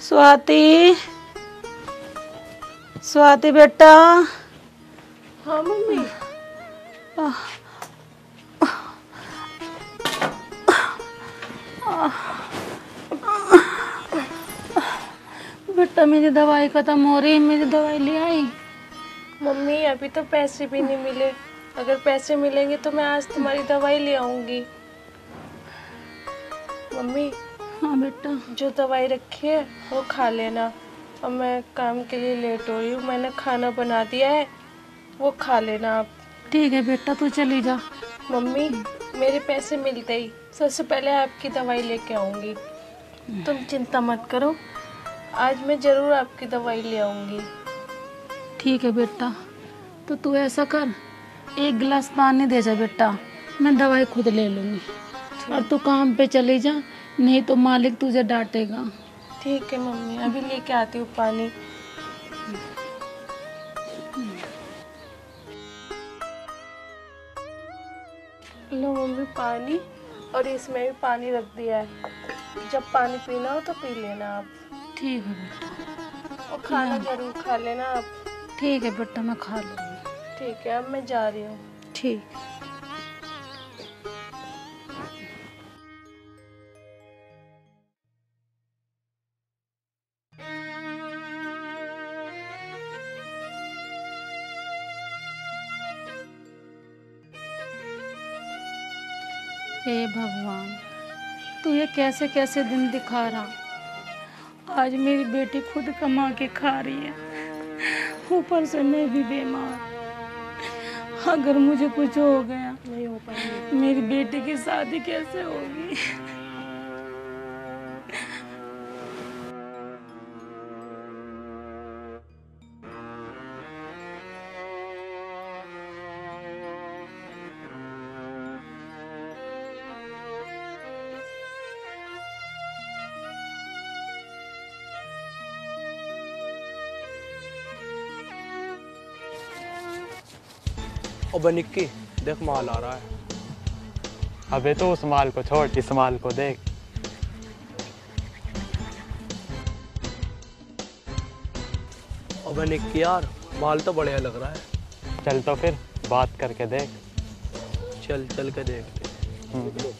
स्वाति, स्वाति बेटा। हाँ मम्मी। बेटा मेरी दवाई खत्म हो रही है, मेरी दवाई ले आई। मम्मी अभी तो पैसे भी नहीं मिले, अगर पैसे मिलेंगे तो मैं आज तुम्हारी दवाई ले आऊंगी। मम्मी। हाँ बेटा। जो दवाई रखी है वो खा लेना, और मैं काम के लिए लेट हो रही हूँ, मैंने खाना बना दिया है, वो खा लेना आप। ठीक है बेटा, तू चली जा। मम्मी मेरे पैसे मिलते ही सबसे पहले आपकी दवाई लेके आऊंगी, तुम चिंता मत करो, आज मैं जरूर आपकी दवाई ले आऊंगी। ठीक है बेटा, तो तू ऐसा कर, एक गिलास पानी दे जा बेटा, मैं दवाई खुद ले लूँगी। और तू काम पे चली जा, नहीं तो मालिक तुझे डांटेगा। ठीक है मम्मी, अभी लेके आती हूँ पानी। लो मम्मी पानी, और इसमें भी पानी रख दिया है, जब पानी पीना हो तो पी लेना आप। ठीक है बेटा। और खाना जरूर खा लेना आप। ठीक है बेटा, मैं खा लूँगी। ठीक है, अब मैं जा रही हूँ। ठीक। हे भगवान, तू ये कैसे कैसे दिन दिखा रहा। आज मेरी बेटी खुद कमा के खा रही है, ऊपर से मैं भी बीमार। अगर मुझे कुछ हो गया, नहीं हो पाएगी। मेरी बेटी की शादी कैसे होगी। ओ निक्की, देख माल आ रहा है। अबे तो उस माल को छोड़, इस माल को देख। ओ निक्की यार, माल तो बढ़िया लग रहा है। चल तो फिर बात करके देख। चल चल के देखते।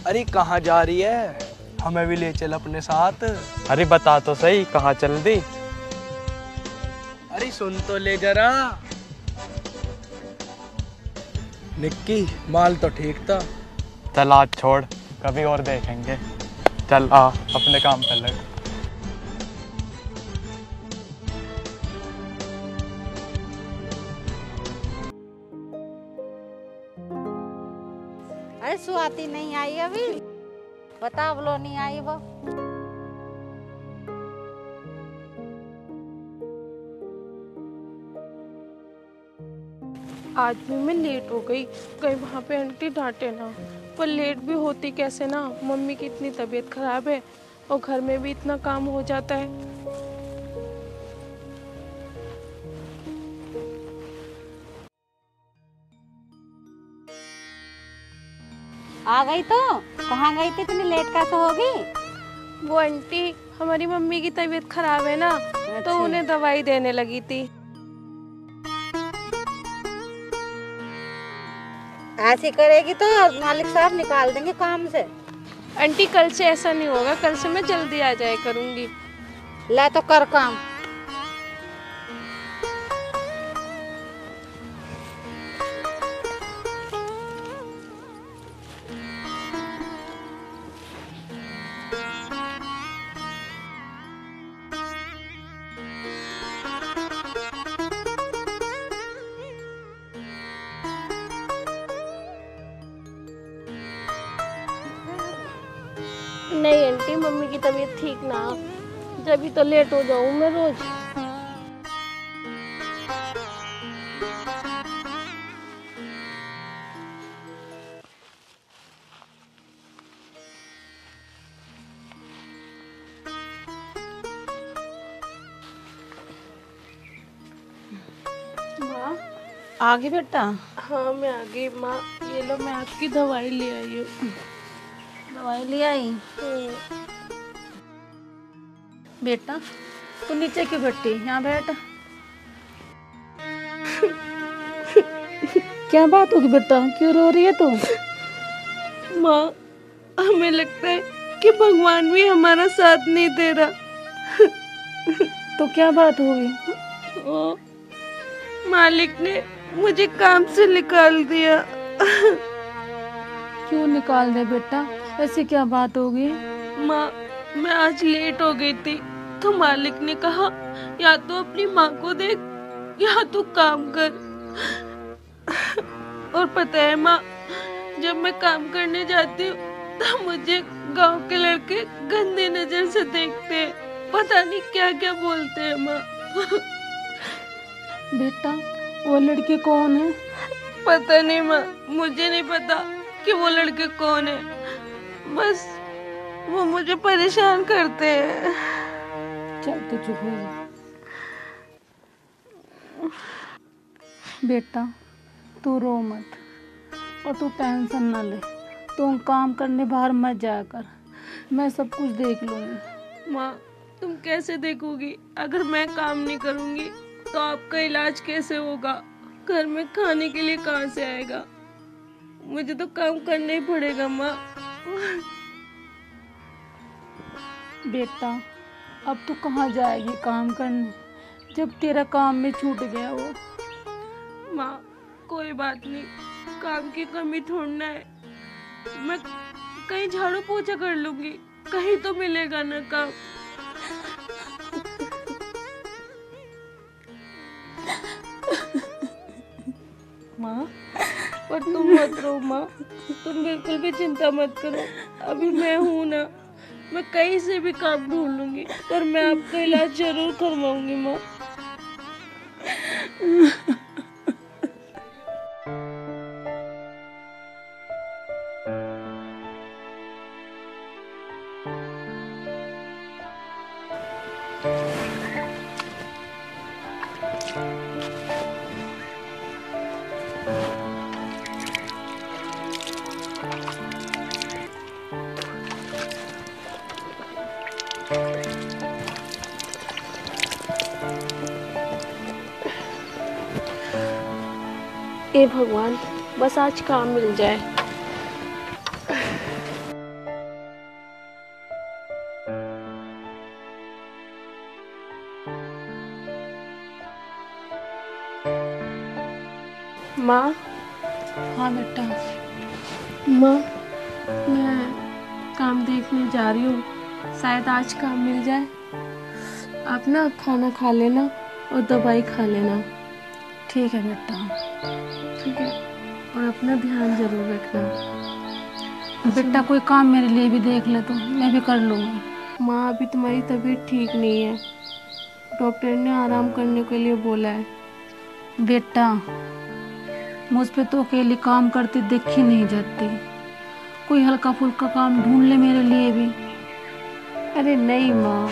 अरे कहाँ जा रही है, हमें भी ले चल अपने साथ। अरे बता तो सही, कहाँ चल दी। अरे सुन तो ले जरा। निक्की माल तो ठीक था। चल आज छोड़, कभी और देखेंगे। चल आ, अपने काम कर लग। अरे स्वाति नहीं आई अभी, बता बोलो नहीं आई वो। आज भी मैं लेट हो गई, कहीं वहाँ पे आंटी डांटे ना। पर लेट भी होती कैसे ना, मम्मी की इतनी तबीयत खराब है और घर में भी इतना काम हो जाता है। आ गई तो कहाँ गई थी, इतनी लेट कैसे होगी। वो आंटी हमारी मम्मी की तबीयत खराब है ना, तो उन्हें दवाई देने लगी थी। ऐसी करेगी तो मालिक साहब निकाल देंगे काम से। आंटी कल से ऐसा नहीं होगा, कल से मैं जल्दी आ जाया करूंगी। ले तो कर काम। नहीं आंटी, मम्मी की तबीयत ठीक ना, जब भी तो लेट हो जाऊं मैं रोज। माँ आ गई बेटा। हाँ मैं आ गई माँ, ये लो मैं आपकी दवाई ले आई हूँ। दवाई ले आई। बेटा तू नीचे क्यों बैठी, यहाँ बैठ। क्या बात होगी बेटा, क्यों रो रही है तू? माँ, हमें लगता है कि भगवान भी हमारा साथ नहीं दे रहा। तो क्या बात होगी? ओ, मालिक ने मुझे काम से निकाल दिया। क्यों निकाल दे बेटा, ऐसी क्या बात होगी? माँ, मैं आज लेट हो गई थी तो मालिक ने कहा या तो अपनी माँ को देख या तो काम कर। और पता है माँ, जब मैं काम करने जाती हूँ तो मुझे गांव के लड़के गंदे नजर से देखते हैं, पता नहीं क्या क्या बोलते हैं माँ। बेटा वो लड़के कौन है? पता नहीं माँ, मुझे नहीं पता कि वो लड़के कौन है, बस वो मुझे परेशान करते हैं। चल तू चुप हो जा। बेटा तू रो मत और तू टेंशन ना ले, तू काम करने बाहर मत जाया कर, मैं सब कुछ देख लूँगी। माँ, तुम कैसे देखोगी? अगर मैं काम नहीं करूँगी तो आपका इलाज कैसे होगा? घर में खाने के लिए कहाँ से आएगा? मुझे तो काम करना ही पड़ेगा माँ। बेटा अब तू कहाँ जाएगी काम करने, जब तेरा काम में छूट गया वो। माँ, कोई बात नहीं, काम की कमी थोड़ना है। मैं कहीं झाड़ू पोछा कर लूंगी, कहीं तो मिलेगा ना काम। माँ, पर तुम मत रो माँ, तुम बिल्कुल भी चिंता मत करो। अभी मैं हूँ ना, मैं कहीं से भी काम ढूंढ लूंगी, पर मैं आपका इलाज जरूर करवाऊंगी माँ। हे भगवान, बस आज काम मिल जाए। माँ, हाँ बेटा। माँ, मैं काम देखने जा रही हूँ, शायद आज काम मिल जाए। आप ना खाना खा लेना और दवाई खा लेना। ठीक है बेटा। ठीक है, और अपना ध्यान जरूर रखना। बेटा कोई काम मेरे लिए भी देख ले तो मैं भी कर लूँगी। माँ, अभी तुम्हारी तबीयत ठीक नहीं है, डॉक्टर ने आराम करने के लिए बोला है। बेटा मुझ पे तो अकेली काम करती देखी नहीं जाती, कोई हल्का फुल्का काम ढूंढ ले मेरे लिए भी। अरे नहीं माँ,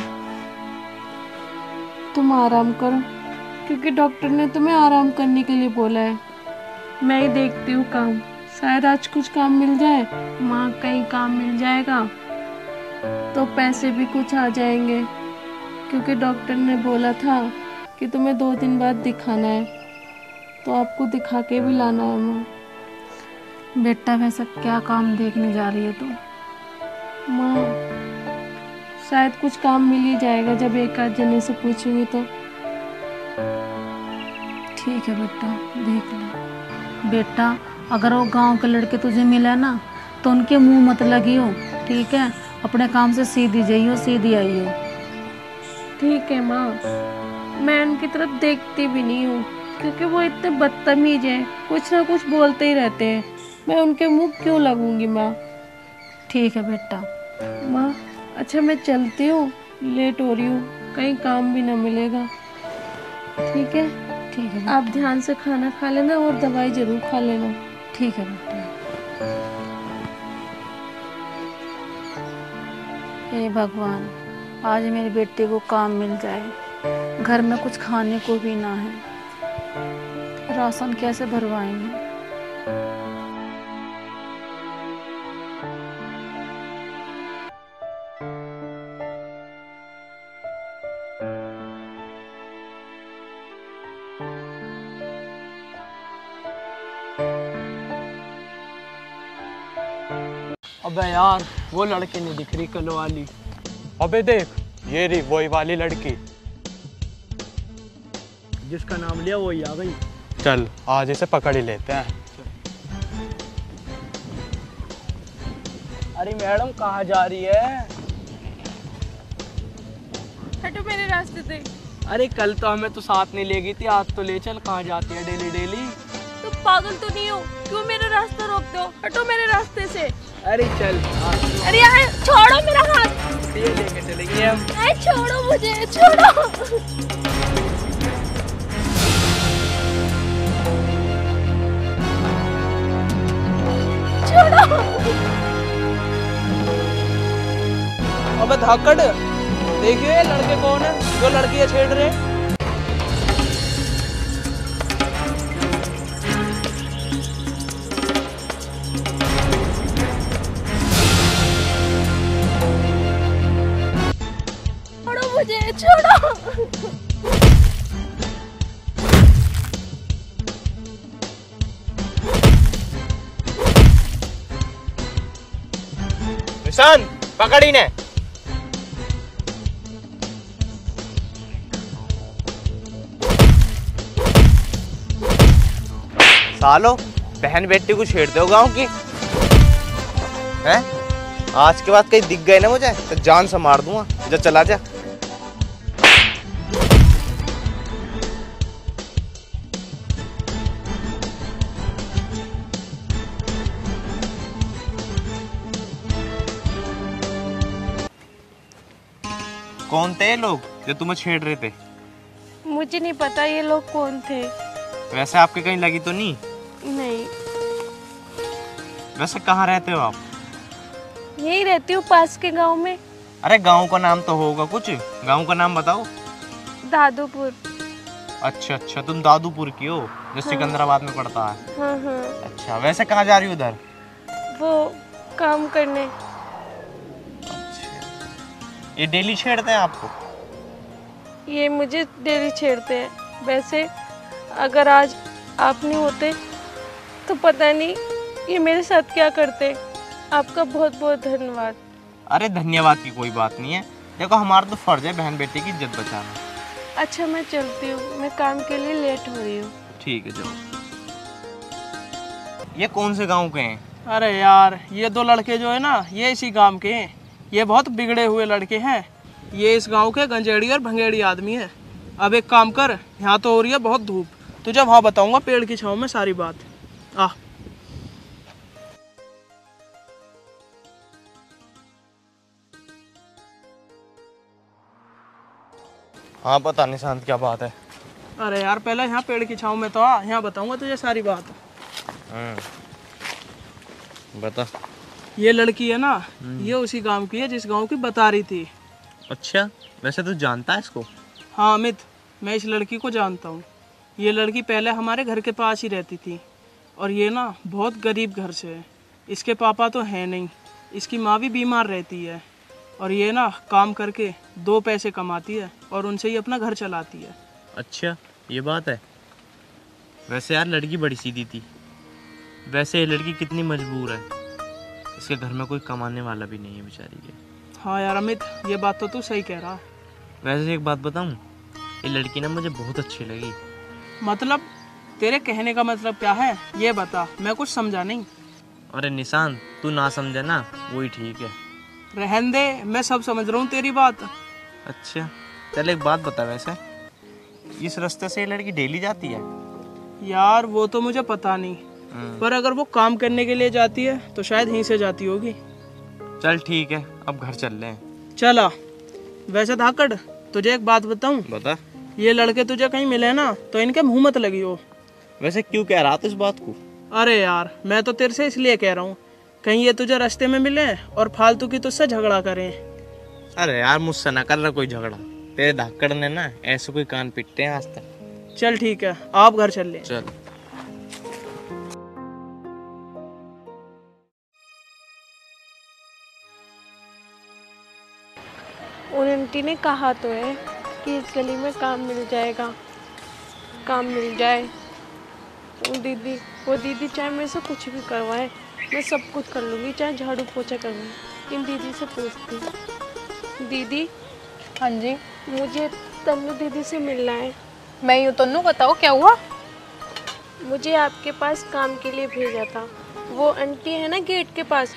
तुम आराम करो, क्योंकि डॉक्टर ने तुम्हें आराम करने के लिए बोला है। मैं ही देखती हूँ काम, शायद आज कुछ काम मिल जाए। माँ, कहीं काम मिल जाएगा तो पैसे भी कुछ आ जाएंगे, क्योंकि डॉक्टर ने बोला था कि तुम्हें 2 दिन बाद दिखाना है, तो आपको दिखा के भी लाना है माँ। बेटा वैसा क्या काम देखने जा रही है तू? माँ, शायद कुछ काम मिल ही जाएगा जब एक आध जने से पूछूंगी तो। ठीक है बेटा, देख ले। बेटा अगर वो गांव के लड़के तुझे मिले ना तो उनके मुंह मत लगियो, ठीक है? अपने काम से सीधी जाइयो, सीधी आइयो। ठीक है माँ, मैं उनकी तरफ देखती भी नहीं हूँ, क्योंकि वो इतने बदतमीज हैं, कुछ ना कुछ बोलते ही रहते हैं। मैं उनके मुंह क्यों लगूंगी माँ? ठीक है बेटा। माँ, अच्छा मैं चलती हूँ, लेट हो रही हूँ, कहीं काम भी ना मिलेगा। ठीक है? ठीक है आप ध्यान से खाना खा लेना और दवाई जरूर खा लेना। ठीक है बेटा। हे भगवान, आज मेरे बेटे को काम मिल जाए, घर में कुछ खाने को भी ना है, राशन कैसे भरवाएंगे? अबे यार वो लड़की नहीं दिख रही कल वाली। अबे देख, ये रही वही वाली लड़की। जिसका नाम लिया वही आ गई। चल आज इसे पकड़ ही लेते हैं। अरे मैडम कहाँ जा रही है? हटो मेरे रास्ते से। अरे कल तो हमें तो साथ नहीं ले गई थी, आज तो ले चल। कहाँ जाती है डेली डेली? तुम पागल तो नहीं हो? क्यों मेरा रास्ता रोकते हो? हटो मेरे रास्ते से। अरे चल अरे यार छोड़ो मेरा हाथ। ये लेके चलेंगे हम। अरे छोड़ो मुझे, छोड़ो। छोड़ो। अबे धाकड़, देखिए ये लड़के कौन है जो लड़कियां छेड़ रहे हैं। छोड़ो मुझे, छोड़ो। निशान पकड़ ही ने। सालो बहन बेटी को छेड़ते हो गांव की हैं? आज के बाद कहीं दिख गए ना मुझे तो जान से मार दूंगा। जा चला जा। कौन थे ये लोग जो तुम्हें छेड़ रहे थे? मुझे नहीं पता ये लोग कौन थे। वैसे आपके कहीं लगी तो नहीं? नहीं, वैसे कहाँ रहते हो आप? यही रहती हूँ पास के गांव में। अरे गांव का नाम तो होगा कुछ, गांव का नाम बताओ। दादूपुर। अच्छा अच्छा, तुम दादूपुर की हो जो सिकंदराबाद में पड़ता है। हाँ हाँ। अच्छा, वैसे कहाँ जा रही हो उधर? वो काम करने। ये डेली छेड़ते हैं आपको? ये मुझे डेली छेड़ते हैं। वैसे अगर आज आप नहीं होते तो पता नहीं ये मेरे साथ क्या करते। आपका बहुत बहुत धन्यवाद। अरे धन्यवाद की कोई बात नहीं है। देखो हमारा तो फर्ज है बहन बेटी की इज्जत बचाना। अच्छा मैं चलती हूँ, मैं काम के लिए लेट हो रही हूँ। ठीक है जाओ। ये कौन से गांव के हैं? अरे यार ये दो लड़के जो है ना ये इसी गांव के हैं। ये बहुत बिगड़े हुए लड़के हैं। ये इस गांव के गंजेड़ी और भंगेड़ी आदमी है। अब एक काम कर, यहाँ तो हो रही है बहुत धूप, तुझे वहाँ बताऊंगा पेड़ की छाँव में सारी बात। आ हाँ पता नहीं शांत क्या बात है। अरे यार पहले यहाँ पेड़ की छाँव में तो आ, यहाँ बताऊंगा तुझे सारी बात। बता। ये लड़की है ना, ये उसी गांव की है जिस गांव की बता रही थी। अच्छा, वैसे तू जानता है इसको? हाँ अमित, मैं इस लड़की को जानता हूँ। ये लड़की पहले हमारे घर के पास ही रहती थी और ये ना बहुत गरीब घर से है। इसके पापा तो हैं नहीं, इसकी माँ भी बीमार रहती है और ये ना काम करके 2 पैसे कमाती है और उनसे ही अपना घर चलाती है। अच्छा ये बात है। वैसे यार लड़की बड़ी सीधी थी। वैसे ये लड़की कितनी मजबूर है, इसके घर में कोई कमाने वाला भी नहीं है बेचारी के। हाँ यार अमित, ये बात तो तू सही कह रहा है। वैसे एक बात बताऊं, ये लड़की ना मुझे बहुत अच्छी लगी। मतलब तेरे कहने का मतलब क्या है ये बता, मैं कुछ समझा नहीं। अरे निशान तू ना समझे ना वही ठीक है। रहन दे, मैं सब समझ रहा हूँ तेरी बात। अच्छा चल एक बात बता, वैसे इस रास्ते से ये लड़की डेली जाती है? यार वो तो मुझे पता नहीं, पर अगर वो काम करने के लिए जाती है तो शायद यहीं से जाती होगी। चल ठीक है, अब घर चल रहे हैं। चला। वैसे धाकड़ तुझे एक बात बताऊं, बता। ये लड़के तुझे कहीं मिले ना तो इनके मुंह मत लगी हो। वैसे क्यों कह रहा था इस बात को? अरे यार मैं तो तेरे से इसलिए कह रहा हूँ, कहीं ये तुझे रास्ते में मिले और फालतू की तुझसे झगड़ा करें। अरे यार मुझसे ना कर रहा कोई झगड़ा, तेरे धाकड़ ने ना ऐसे कोई कान पिटते हैं आज तक। चल ठीक है, आप घर चल ले। चल। उन आंटी ने कहा तो है कि इस गली में काम मिल जाएगा, काम मिल जाए। वो दीदी चाहे मेरे से कुछ भी करवाए मैं सब कुछ कर लूँगी, चाहे झाड़ू पोछा करूँगी। इन दीदी से पूछती हूँ। दीदी, हाँ जी, मुझे तन्नू दीदी से मिलना है। मैं यूँ तन्नू, बताओ क्या हुआ? मुझे आपके पास काम के लिए भेजा था। वो आंटी है ना गेट के पास।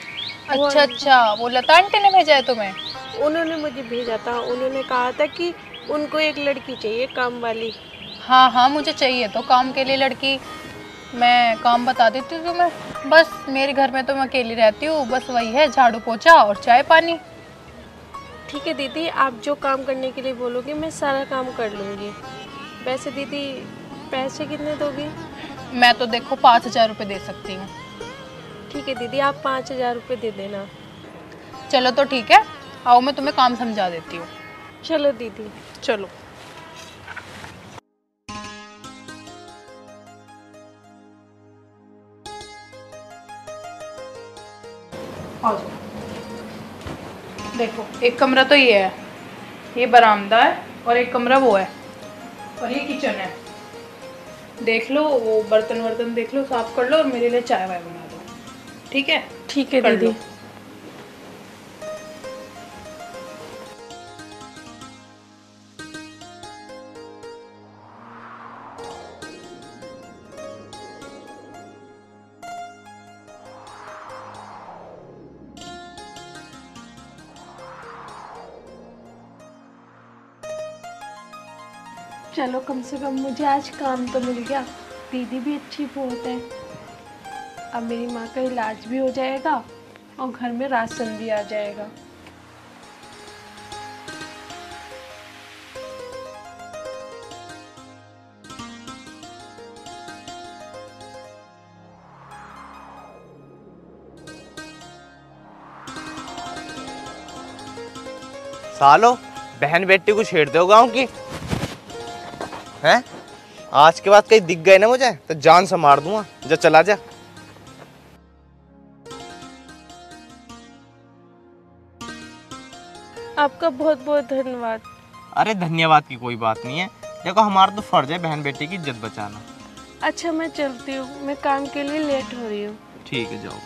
अच्छा अच्छा, वो लता आंटी ने भेजा है तुम्हें? उन्होंने मुझे भेजा था। उन्होंने कहा था कि उनको एक लड़की चाहिए काम वाली। हाँ हाँ, मुझे चाहिए तो काम के लिए लड़की। मैं काम बता देती हूँ तुम्हें। बस मेरे घर में तो मैं अकेली रहती हूँ, बस वही है, झाड़ू पोछा और चाय पानी। ठीक है दीदी, आप जो काम करने के लिए बोलोगे मैं सारा काम कर लूँगी। वैसे दीदी पैसे कितने दोगी? मैं तो देखो 5,000 रुपये दे सकती हूँ। ठीक है दीदी, आप 5,000 रुपये दे देना। चलो तो ठीक है, आओ मैं तुम्हें काम समझा देती हूँ। चलो दीदी। चलो। आ जाओ। देखो, एक कमरा तो ये है, ये बरामदा है, और एक कमरा वो है, और ये किचन है। देख लो, वो बर्तन वर्तन देख लो, साफ कर लो, और मेरे लिए चाय वाय बना दो। ठीक है? ठीक है कर दीदी। लो। चलो, कम से कम मुझे आज काम तो मिल गया। दीदी भी अच्छी बहुत है। अब मेरी माँ का इलाज भी हो जाएगा और घर में राशन भी आ जाएगा। सालो, बहन बेटी को छेड़ते हो गाँव की हैं? आज के बाद कहीं दिख गए ना मुझे तो जान से मार दूंगा। जा, चला जा। आपका बहुत बहुत धन्यवाद। अरे धन्यवाद की कोई बात नहीं है। देखो, हमारा तो फर्ज है बहन बेटी की इज्जत बचाना। अच्छा, मैं चलती हूँ, मैं काम के लिए लेट हो रही हूँ। ठीक है, जाओ।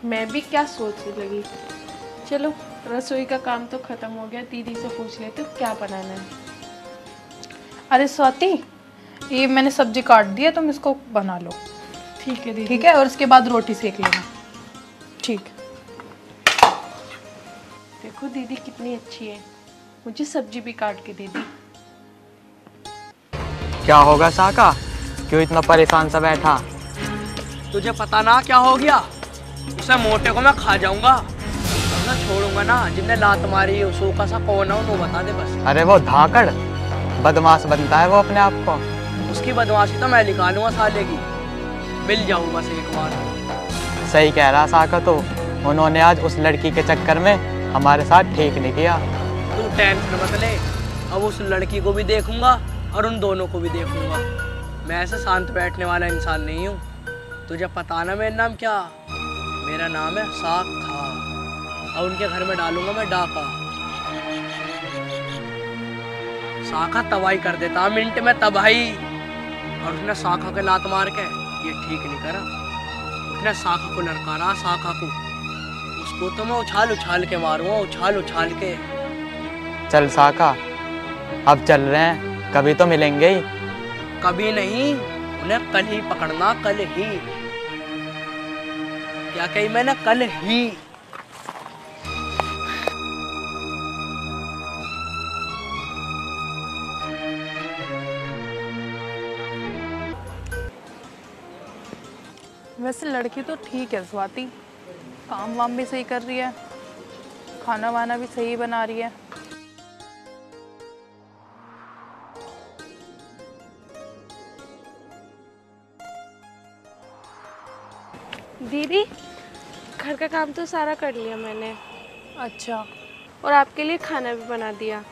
मैं भी क्या सोचने लगी। चलो, रसोई का काम तो खत्म हो गया। दीदी से पूछ लेते हो क्या बनाना है। अरे स्वाति, ये मैंने सब्जी काट दी है, तुम इसको बना लो। ठीक है दीदी। ठीक है, और उसके बाद रोटी सेक लेना। ठीक। देखो दीदी कितनी अच्छी है, मुझे सब्जी भी काट के दे दी। क्या होगा साका, क्यों इतना परेशान सा बैठा? तुझे पता ना क्या हो गया? उसे मोटे को मैं खा जाऊंगा, ना छोड़ूंगा ना। जिन्हें लात मारी है उसो का सा कौन है वो बता दे बस। अरे वो धाकड़ बदमाश बनता है वो अपने आप को। उसकी बदमाशी तो मैं निकालूंगा साले की। मिल जाऊं बस एक बार। सही कह रहा साका, तो उन्होंने आज उस लड़की के चक्कर में हमारे साथ ठीक नहीं किया। तू टेंशन मत ले, अब उस लड़की को भी देखूंगा और उन दोनों को भी देखूंगा। मैं ऐसे शांत बैठने वाला इंसान नहीं हूँ। तुझे पता ना मेरा नाम क्या? मेरा नाम है साखा, और उनके घर में डालूंगा मैं डाका। शाखा तबाही कर देता मिनट में, तबाही। और उसने शाखा के लात मार के ये ठीक नहीं करा। उसने शाखा को लड़कारा, शाखा को। उसको तो मैं उछाल उछाल के मारूंगा, उछाल उछाल के। चल साका, अब चल रहे हैं, कभी तो मिलेंगे ही। कभी नहीं, उन्हें कल ही पकड़ना, कल ही। क्या कही मैंने? कल ही। वैसे लड़की तो ठीक है स्वाति, काम वाम भी सही कर रही है, खाना वाना भी सही बना रही है। दीदी, घर का काम तो सारा कर लिया मैंने, अच्छा और आपके लिए खाना भी बना दिया।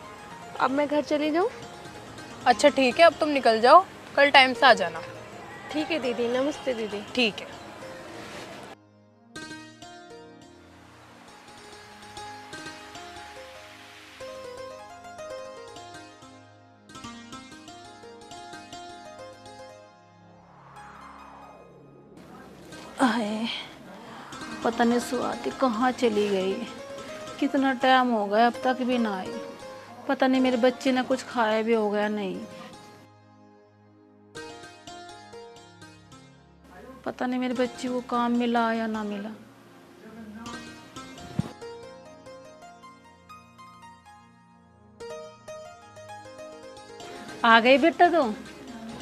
अब मैं घर चली जाऊँ? अच्छा ठीक है, अब तुम निकल जाओ, कल टाइम से आ जाना। ठीक है दीदी। नमस्ते दीदी। ठीक है। आए, पता नहीं स्वाति कहाँ चली गई। कितना टाइम हो गया अब तक भी ना आई। पता नहीं मेरे बच्चे ने कुछ खाया भी हो गया नहीं। पता नहीं मेरे बच्चे को काम मिला या ना मिला। आ गई बेटा तो?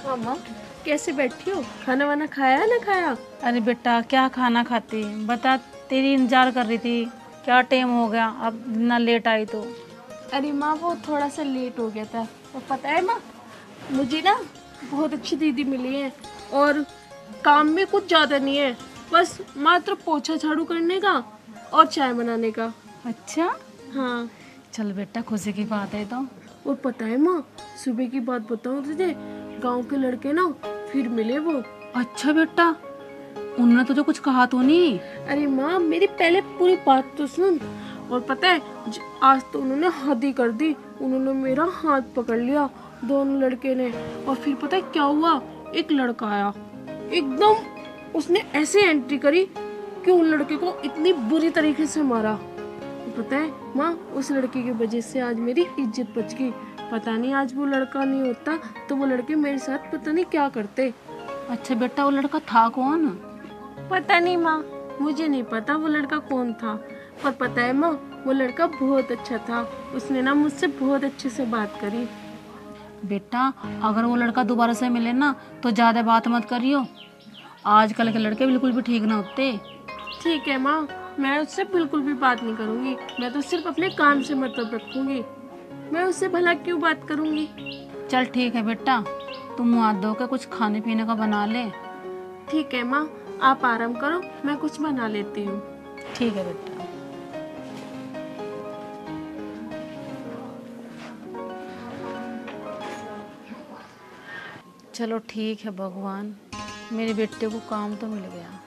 हाँ माँ, कैसे बैठी हो? खाना वाना खाया ना खाया? अरे बेटा क्या खाना खाती, बता, तेरी इंतजार कर रही थी। क्या टाइम हो गया, अब इतना लेट आई तो? अरे माँ वो थोड़ा सा लेट हो गया था। और पता है माँ, मुझे ना बहुत अच्छी दीदी मिली है और काम में कुछ ज़्यादा नहीं है, बस मात्र पोछा झाड़ू करने का और चाय बनाने का। अच्छा, हाँ। चल बेटा खुशी की बात है तो। और पता है माँ, सुबह की बात बताऊँ तुझे, गांव के लड़के ना फिर मिले वो। अच्छा बेटा, उन्होंने तुझे कुछ कहा तो नहीं? अरे माँ मेरी पहले पूरी बात तो सुन। और पता है आज तो उन्होंने हद ही कर दी, उन्होंने मेरा हाथ पकड़ लिया दोनों लड़के ने। और फिर पता है क्या हुआ, एक लड़का आया, एकदम उसने ऐसे एंट्री करी कि उन लड़के को इतनी बुरी तरीके से मारा। पता है माँ, उस लड़के की वजह से आज मेरी इज्जत बच गई। पता नहीं आज वो लड़का नहीं होता तो वो लड़के मेरे साथ पता नहीं क्या करते। अच्छा बेटा, वो लड़का था कौन? पता नहीं माँ, मुझे नहीं पता वो लड़का कौन था, पर पता है माँ वो लड़का बहुत अच्छा था। उसने ना मुझसे बहुत अच्छे से बात करी। बेटा अगर वो लड़का दोबारा से मिले ना तो ज्यादा बात मत करियो। आजकल के लड़के बिल्कुल भी ठीक ना होते। ठीक है माँ, मैं उससे बिल्कुल भी बात नहीं करूँगी। मैं तो सिर्फ अपने काम से मतलब रखूंगी। मैं उससे भला क्यों बात करूँगी। चल ठीक है बेटा, तुम मुँह हाथ धो के कुछ खाने पीने का बना ले। ठीक है माँ, आप आराम करो, मैं कुछ बना लेती हूँ। ठीक है बेटा। चलो ठीक है भगवान, मेरे बेटे को काम तो मिल गया।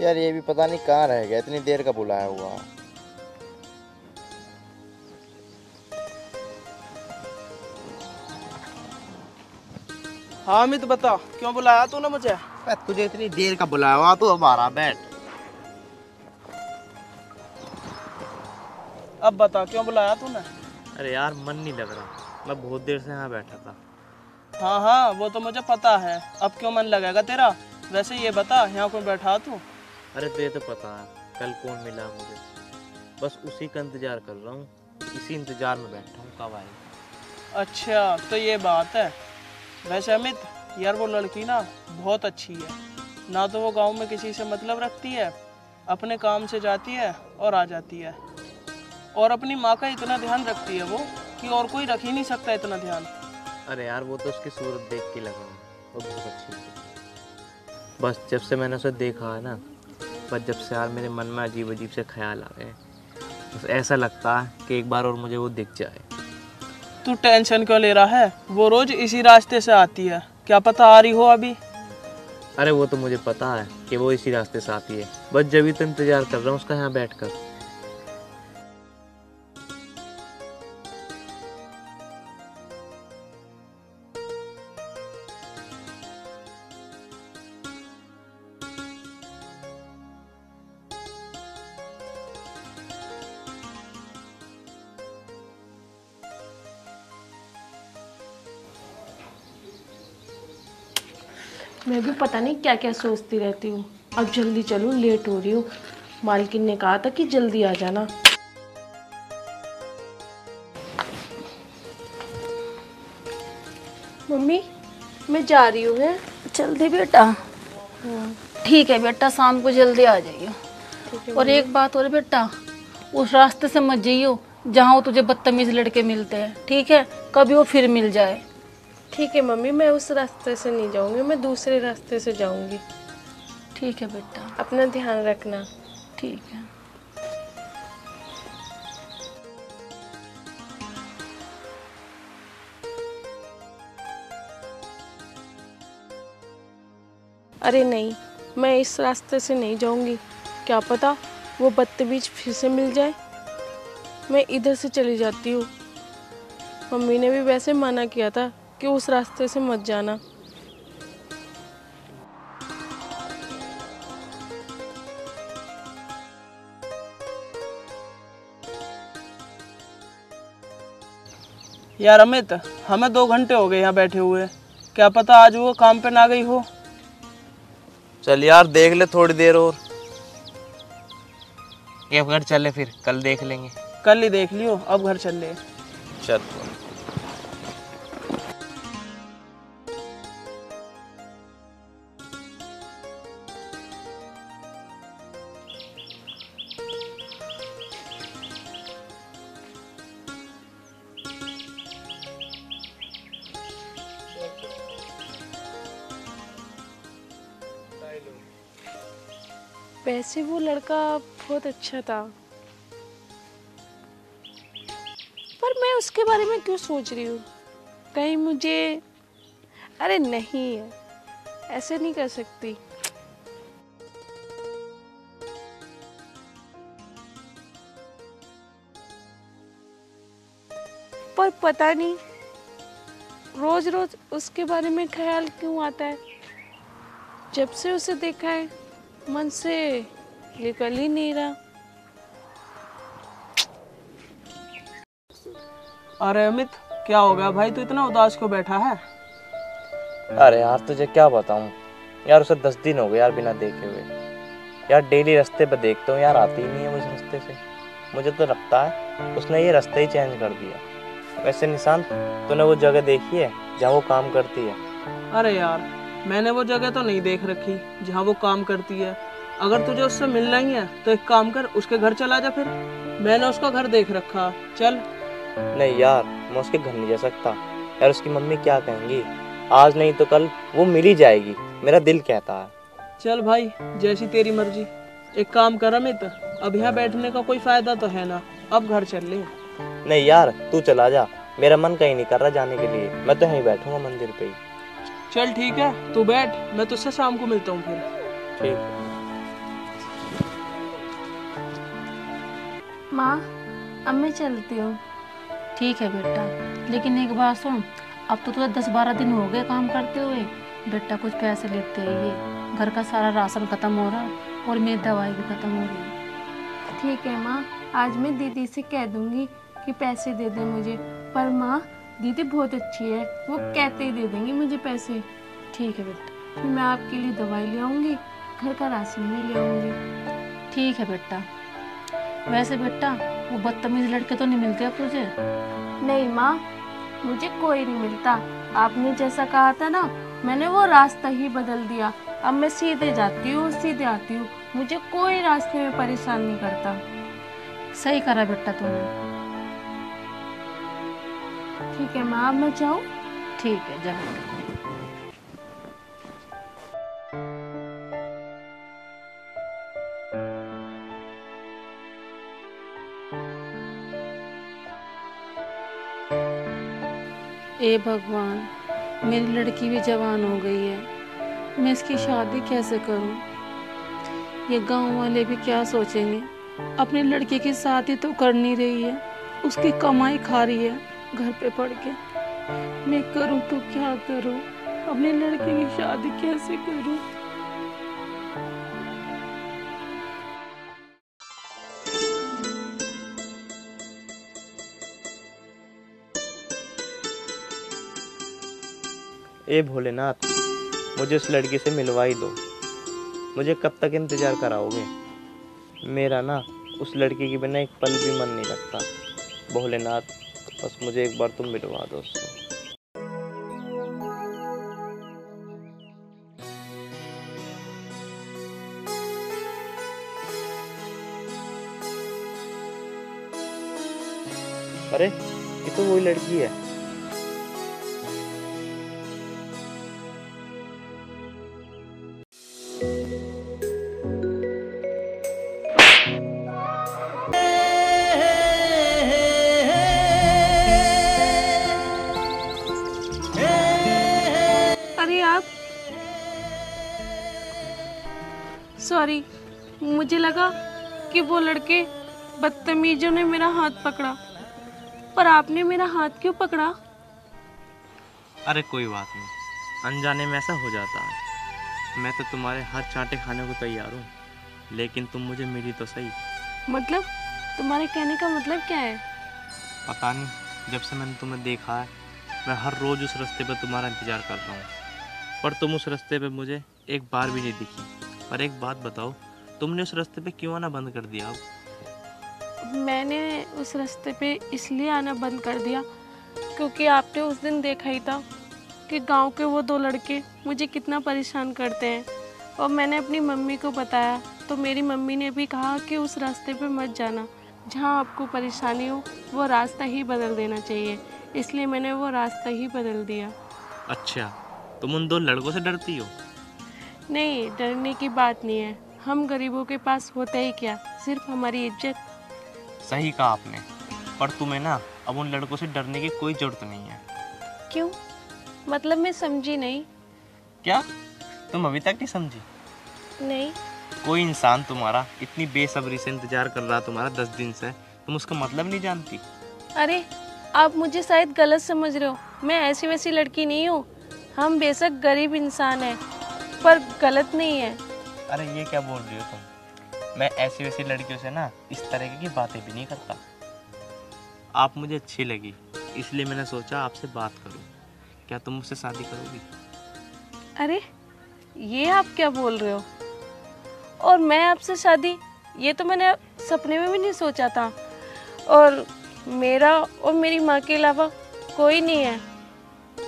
यार ये भी पता नहीं कहाँ रह गया, इतनी देर का बुलाया हुआ। हाँ अमित बता, क्यों बुलाया तूने मुझे? तुझे इतनी देर का बुलाया हुआ, तू अब आ रहा, बैठ। अब बता क्यों बुलाया तूने? अरे यार मन नहीं लग रहा, मैं बहुत देर से यहाँ बैठा था। हाँ हाँ वो तो मुझे पता है, अब क्यों मन लगेगा तेरा? वैसे ये बता, यहाँ कोई बैठा तू? अरे तुझे तो पता है कल कौन मिला मुझे, बस उसी का इंतजार कर रहा हूँ। इसी इंतजार में बैठा हूँ कब आए। अच्छा तो ये बात है। वैसे अमित यार वो लड़की ना बहुत अच्छी है, ना तो वो गांव में किसी से मतलब रखती है, अपने काम से जाती है और आ जाती है, और अपनी माँ का इतना ध्यान रखती है वो कि और कोई रख ही नहीं सकता इतना ध्यान। अरे यार वो तो उसकी सूरत देख के लगा, वो बहुत अच्छी है। बस जब से मैंने उसे देखा है ना, बस जब से यार मेरे मन में अजीब अजीब से ख्याल आ गए। बस ऐसा लगता है कि एक बार और मुझे वो दिख जाए। तू टेंशन क्यों ले रहा है? वो रोज इसी रास्ते से आती है, क्या पता आ रही हो अभी। अरे वो तो मुझे पता है कि वो इसी रास्ते से आती है, बस जब ही तो इंतजार कर रहा हूँ उसका यहाँ बैठकर। मैं भी पता नहीं क्या क्या सोचती रहती हूँ। अब जल्दी चलूँ, लेट हो रही हूँ। मालकिन ने कहा था कि जल्दी आ जाना। मम्मी मैं जा रही हूँ। है जल्दी बेटा? ठीक है बेटा, शाम को जल्दी आ जाइयो। और एक बात और बेटा, उस रास्ते से मत जाइयो जहाँ वो तुझे बदतमीज लड़के मिलते हैं, ठीक है? कभी वो फिर मिल जाए। ठीक है मम्मी, मैं उस रास्ते से नहीं जाऊंगी, मैं दूसरे रास्ते से जाऊंगी। ठीक है बेटा, अपना ध्यान रखना। ठीक है। अरे नहीं, मैं इस रास्ते से नहीं जाऊंगी। क्या पता वो बदतमीज फिर से मिल जाए। मैं इधर से चली जाती हूँ। मम्मी ने भी वैसे मना किया था कि उस रास्ते से मत जाना। यार अमित, हमें 2 घंटे हो गए यहाँ बैठे हुए, क्या पता आज वो काम पे ना गई हो। चल यार देख ले थोड़ी देर और। ये अब घर चले, फिर कल देख लेंगे। कल ही देख लियो, अब घर चल ले। चल। वैसे वो लड़का बहुत अच्छा था, पर मैं उसके बारे में क्यों सोच रही हूँ? कहीं मुझे, अरे नहीं है, ऐसे नहीं कर सकती। पर पता नहीं रोज रोज उसके बारे में ख्याल क्यों आता है। जब से उसे देखा है मन से निकल ही नहीं रहा। अरे अमित, क्या हो गया भाई, तू इतना उदास क्यों बैठा है? अरे यार तुझे क्या बताऊं यार, उसे 10 दिन हो गए यार बिना देखे हुए। यार डेली रास्ते पे देखता हूँ यार, आती ही नहीं है उस रास्ते से। मुझे तो लगता है उसने ये रास्ता ही चेंज कर दिया। वैसे निशांत, तूने वो जगह देखी है जहाँ वो काम करती है? अरे यार, मैंने वो जगह तो नहीं देख रखी जहाँ वो काम करती है। अगर तुझे उससे मिलना ही है तो एक काम कर, उसके घर चला जा। फिर मैंने उसका घर देख रखा, चल। नहीं यार, मैं उसके घर नहीं जा सकता यार। उसकी मम्मी क्या कहेंगी? आज नहीं तो कल वो मिल ही जाएगी, मेरा दिल कहता है। चल भाई, जैसी तेरी मर्जी। एक काम कर अमित, अब यहाँ बैठने का कोई फायदा तो है ना, अब घर चल ले। नहीं यार, तू चला जा, मेरा मन कहीं नहीं कर रहा जाने के लिए। मैं तो यहीं बैठूंगा मंदिर पे ही। चल ठीक है, तू बैठ, मैं तुझसे शाम को मिलता हूँ फिर। ठीक है। माँ, अब मैं चलती हूँ। ठीक है बेटा, लेकिन एक बात सुन, अब तो तुझे 10-12 दिन हो गए काम करते हुए। बेटा कुछ पैसे लेते आइए, घर का सारा राशन खत्म हो रहा है और मेरी दवाई भी खत्म हो रही है। ठीक है माँ, आज मैं दीदी से कह दूंगी कि पैसे दे दे मुझे। पर माँ, दीदी बहुत अच्छी है, वो कहते ही दे देंगी मुझे पैसे। ठीक है बेटा। फिर मैं आपके लिए दवाई ले आऊंगी, घर का राशन भी ले आऊंगी। ठीक है बेटा। वैसे बेटा, वो बदतमीज लड़के तो नहीं मिलते अब तुझे? नहीं माँ, मुझे कोई नहीं मिलता। आपने जैसा कहा था ना, मैंने वो रास्ता ही बदल दिया। अब मैं सीधे जाती हूँ, सीधे आती हूँ। मुझे कोई रास्ते में परेशान नहीं करता। सही करा बेटा तूने। ठीक है माँ, अब मैं जाऊँ? ठीक है, जा बेटा। ए भगवान, मेरी लड़की भी जवान हो गई है, मैं इसकी शादी कैसे करूं? ये गांव वाले भी क्या सोचेंगे? अपने लड़के की शादी तो कर नहीं रही है, उसकी कमाई खा रही है घर पे पड़ के। मैं करूं तो क्या करूं? अपने लड़के की शादी कैसे करूं? ए भोलेनाथ, मुझे उस लड़की से मिलवा ही दो। मुझे कब तक इंतजार कराओगे? मेरा ना उस लड़की के बिना एक पल भी मन नहीं लगता। भोलेनाथ, बस मुझे एक बार तुम मिलवा दो उससे। अरे ये तो वही लड़की है। अरे आप, सॉरी, मुझे लगा कि वो लड़के बदतमीजों ने मेरा हाथ पकड़ा। पर आपने मेरा हाथ क्यों पकड़ा? अरे कोई बात नहीं, अनजाने में ऐसा हो जाता है। मैं तो तुम्हारे हर चांटे खाने को तैयार हूँ, लेकिन तुम मुझे मिली तो सही। मतलब तुम्हारे कहने का मतलब क्या है? पता नहीं, जब से मैंने तुम्हें देखा है मैं हर रोज़ उस रास्ते पर तुम्हारा इंतज़ार कर रहा हूँ, पर तुम उस रास्ते पे मुझे एक बार भी नहीं दिखी। पर एक बात बताओ, तुमने उस रास्ते पे क्यों आना बंद कर दिया? अब मैंने उस रास्ते पे इसलिए आना बंद कर दिया क्योंकि आपने उस दिन देखा ही था कि गांव के वो 2 लड़के मुझे कितना परेशान करते हैं, और मैंने अपनी मम्मी को बताया तो मेरी मम्मी ने भी कहा कि उस रास्ते पे मत जाना, जहां आपको परेशानी हो वो रास्ता ही बदल देना चाहिए। इसलिए मैंने वो रास्ता ही बदल दिया। अच्छा, तुम उन 2 लड़कों से डरती हो? नहीं, डरने की बात नहीं है। हम गरीबों के पास होता ही क्या, सिर्फ हमारी इज्जत। सही कहा आपने, पर तुम्हें ना अब उन लड़कों से डरने की कोई ज़रूरत नहीं है। क्यों? मतलब मैं समझी नहीं। क्या तुम अभी तक नहीं समझी? नहीं। कोई इंसान तुम्हारा इतनी बेसब्री से इंतजार कर रहा तुम्हारा 10 दिन से, तुम उसका मतलब नहीं जानती? अरे आप मुझे शायद गलत समझ रहे हो, मैं ऐसी वैसी लड़की नहीं हूँ। हम बेशक गरीब इंसान हैं, पर गलत नहीं है। अरे ये क्या बोल रही हो तुम? मैं ऐसी वैसी लड़कियों से ना इस तरह की बातें भी नहीं करता। आप मुझे अच्छी लगी, इसलिए मैंने सोचा आपसे बात करूं। क्या तुम मुझसे शादी करोगी? अरे ये आप क्या बोल रहे हो? और मैं आपसे शादी, ये तो मैंने सपने में भी नहीं सोचा था। और मेरा और मेरी माँ के अलावा कोई नहीं है।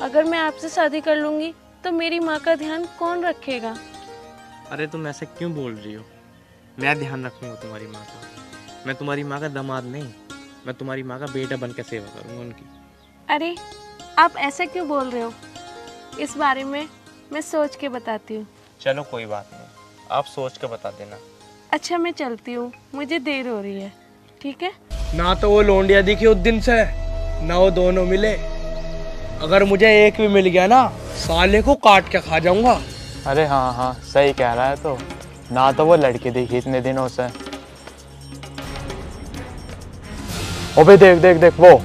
अगर मैं आपसे शादी कर लूँगी तो मेरी माँ का ध्यान कौन रखेगा? अरे तुम ऐसे क्यों बोल रही हो? मैं ध्यान रखूंगा तुम्हारी माँ का। मैं तुम्हारी माँ का दामाद नहीं, मैं तुम्हारी माँ का बेटा बन के सेवा करूंगा उनकी। अरे आप ऐसे क्यों बोल रहे हो? इस बारे में मैं सोच के बताती हूँ। चलो कोई बात नहीं, आप सोच के बता देना। अच्छा मैं चलती हूँ, मुझे देर हो रही है। ठीक है? ना तो वो लौंडिया दिखी उस दिन से, ना वो दोनों मिले। अगर मुझे एक भी मिल गया ना, साले को काट के खा जाऊंगा। अरे हाँ हाँ, सही कह रहा है। तो ना तो वो लड़की दिखी इतने दिनों से। अबे देख देख देख, वो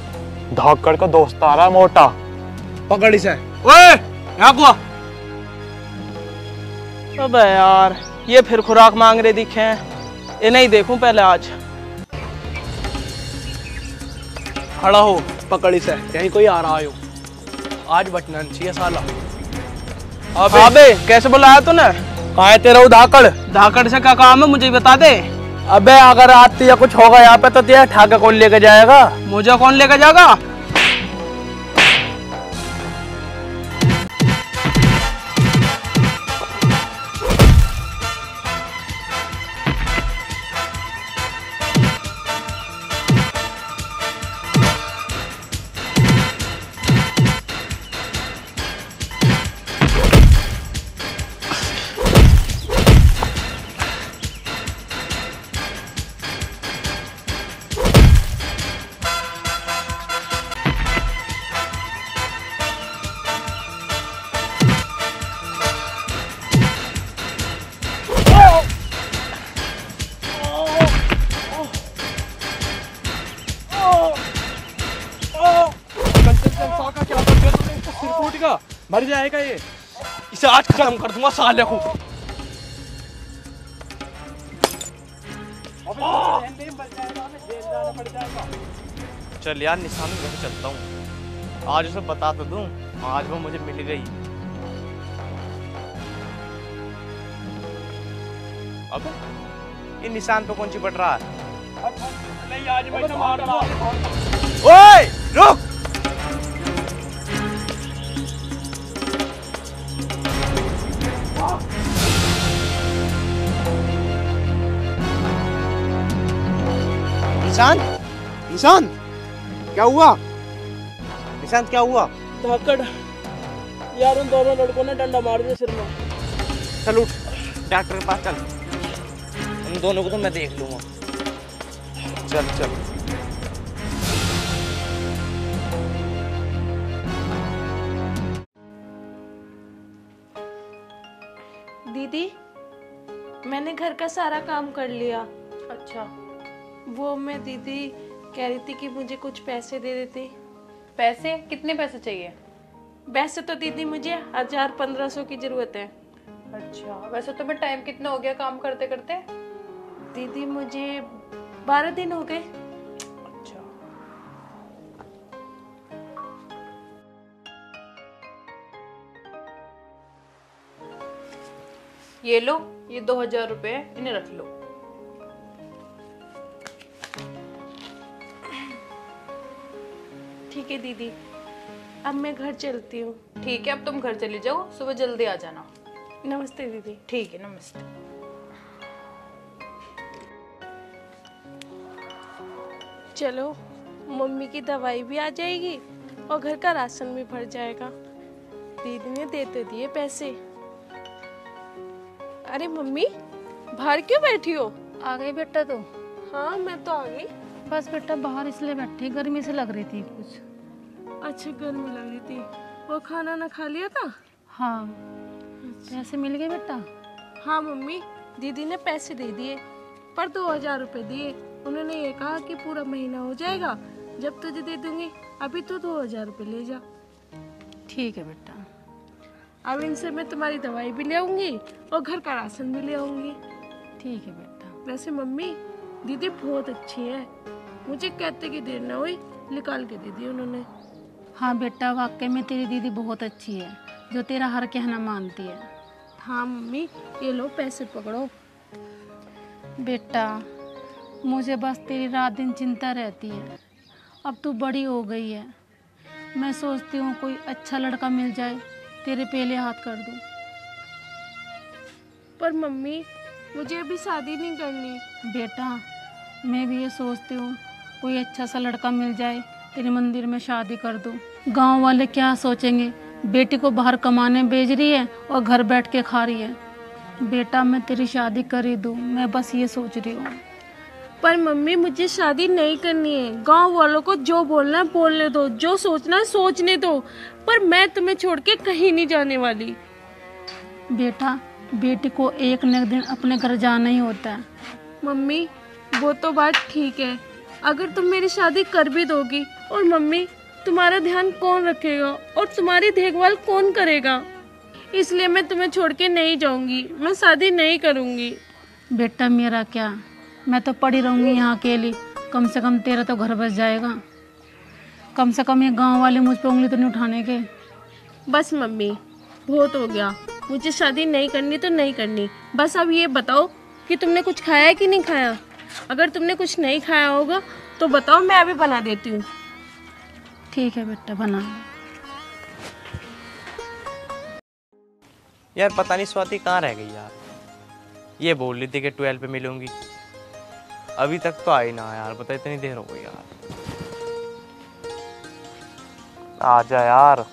धाकड़ का दोस्त आ रहा है, मोटा। पकड़ इसे। ओए यहाँ को। अबे यार, ये फिर खुराक मांग रहे दिखे हैं। इन्हें ही देखूं पहले आज। खड़ा हो, पकड़ इसे, यहीं कोई आ रहा हो। आज बचना नहीं चाहिए साला। अबे कैसे बुलाया तूने? कहाँ है तेरा वो धाकड़? धाकड़ से क्या काम है, मुझे बता दे। अबे अगर आज या कुछ होगा यहाँ पे तो तेरा ठाका कौन लेके जाएगा? मुझे कौन लेकर जाएगा? मर जाएगा ये, इसे आज खत्म कर दूंगा साले को। चल यार, निशान घर चलता हूँ। आज उसे बता तो दूं, आज वो मुझे मिल गई। अबे ये निशान पे कौन सी पड़ रहा है? नहीं, आज मैं इसे मार दूंगा। ओए रुक! निशांत, निशांत क्या हुआ? निशांत क्या हुआ? धाकड़ यार, उन दोनों लड़कों ने डंडा मार दिया सिर में। चल उठ, डॉक्टर के पास चल। उन दोनों को तो मैं देख लूंगा। चल चल। दीदी, मैंने घर का सारा काम कर लिया। अच्छा, वो मैं दीदी कह रही थी कि मुझे कुछ पैसे दे देती। पैसे? कितने पैसे चाहिए? वैसे तो दीदी मुझे 1000-1500 की जरूरत है। अच्छा, वैसे तुम्हें टाइम कितना हो गया काम करते करते? दीदी मुझे 12 दिन हो गए। अच्छा, ये लो, ये 2000 रुपए है, इन्हें रख लो। ठीक है दीदी, अब मैं घर चलती हूँ। ठीक है, अब तुम घर चली जाओ, सुबह जल्दी आ जाना। नमस्ते दीदी। ठीक है, नमस्ते। चलो, मम्मी की दवाई भी आ जाएगी और घर का राशन भी भर जाएगा। दीदी ने दे तो दिए पैसे। अरे मम्मी, बाहर क्यों बैठी हो? आ गई बेटा तो? हाँ, मैं तो आ गई। बस बेटा बाहर इसलिए बैठी, गर्मी से लग रही थी कुछ। अच्छा, गर्मी लग रही थी। वो खाना ना खा लिया था? हाँ। पैसे मिल गए बेटा? हाँ मम्मी, दीदी ने पैसे दे दिए, पर 2000 रुपए दिए। उन्होंने ये कहा कि पूरा महीना हो जाएगा, जब तुझे दे दूंगी। अभी तो 2000 रुपए ले जा। ठीक है बेटा। अब इनसे मैं तुम्हारी दवाई भी ले आऊंगी और घर का राशन भी ले आऊंगी। ठीक है बेटा। वैसे मम्मी, दीदी बहुत अच्छी है। मुझे कहते की देर ना हुई, निकाल के दे दी उन्होंने। हाँ बेटा, वाकई में तेरी दीदी बहुत अच्छी है, जो तेरा हर कहना मानती है। हाँ मम्मी, ये लो पैसे पकड़ो। बेटा, मुझे बस तेरी रात दिन चिंता रहती है। अब तू बड़ी हो गई है, मैं सोचती हूँ कोई अच्छा लड़का मिल जाए, तेरे पहले हाथ कर दूँ। पर मम्मी, मुझे अभी शादी नहीं करनी। बेटा, मैं भी ये सोचती हूँ कोई अच्छा सा लड़का मिल जाए, तेरे मंदिर में शादी कर दूँ। गांव वाले क्या सोचेंगे, बेटी को बाहर कमाने भेज रही है और घर बैठ के खा रही है। बेटा, मैं तेरी शादी कर ही दूँ, मैं बस ये सोच रही हूँ। पर मम्मी, मुझे शादी नहीं करनी है। गांव वालों को जो बोलना है बोलने दो, जो सोचना है सोचने दो, पर मैं तुम्हें छोड़ के कहीं नहीं जाने वाली। बेटा, बेटी को एक न एक दिन अपने घर जाना ही होता है। मम्मी, वो तो बात ठीक है, अगर तुम मेरी शादी कर भी दोगी, और मम्मी, तुम्हारा ध्यान कौन रखेगा और तुम्हारी देखभाल कौन करेगा? इसलिए मैं तुम्हें छोड़ के नहीं जाऊंगी, मैं शादी नहीं करूंगी। बेटा, मेरा क्या, मैं तो पड़ी रहूंगी यहाँ अकेली। कम से कम तेरा तो घर बस जाएगा। कम से कम ये गांव वाले मुझ पे उंगली तो नहीं उठाने के। बस मम्मी, बहुत हो गया। मुझे शादी नहीं करनी तो नहीं करनी। बस अब ये बताओ कि तुमने कुछ खाया है कि नहीं खाया? अगर तुमने कुछ नहीं खाया होगा तो बताओ, मैं अभी बना देती हूँ। ठीक है बेटा, बना। यार पता नहीं स्वाति कहाँ रह गई यार। ये बोल रही थी कि 12 पे मिलूंगी, अभी तक तो आई ना यार। पता इतनी देर हो गई यार। आजा यार।